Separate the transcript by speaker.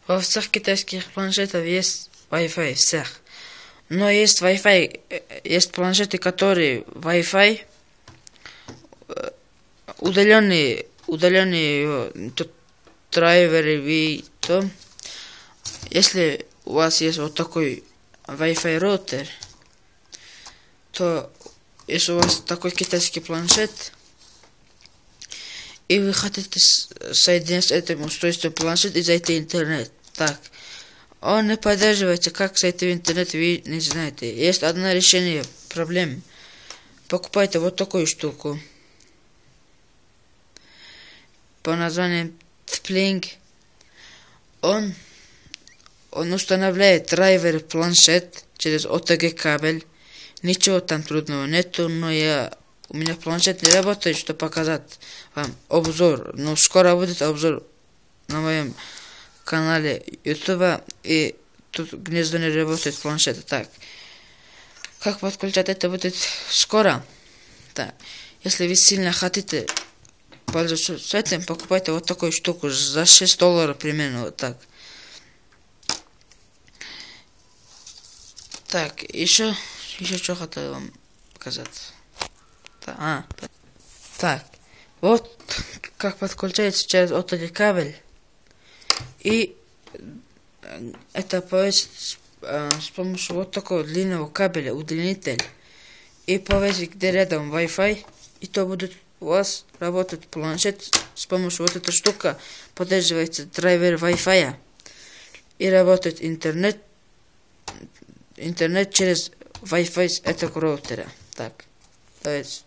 Speaker 1: Во всех китайских планшетах есть Wi-Fi, всех. Но есть Wi-Fi, есть планшеты, которые Wi-Fi удаленные драйверы, то если у вас есть вот такой Wi-Fi роутер, то если у вас такой китайский планшет, и вы хотите соединить с этим устройством планшет и зайти в интернет, так, он не поддерживается, как зайти в интернет, вы не знаете. Есть одно решение проблемы. Покупайте вот такую штуку по названию Tplink. Он устанавливает драйвер планшет через OTG кабель. Ничего там трудного нету, но у меня планшет не работает, чтобы показать вам обзор. Но скоро будет обзор на моем канале YouTube, и тут гнездо не работает планшет. Так, как подключать это будет скоро. Так, если вы сильно хотите пользоваться этим, покупайте вот такую штуку за $6 примерно, вот так. Так, еще что хотел вам показать. Так, вот как подключается через OTG кабель. И это повесить с помощью вот такого длинного кабеля, удлинитель. И повесить где рядом Wi-Fi. И то будет у вас работать планшет с помощью вот этой штуки. Поддерживается драйвер Wi-Fi. И работает интернет через Wi-Fi с этого роутера. Так, то есть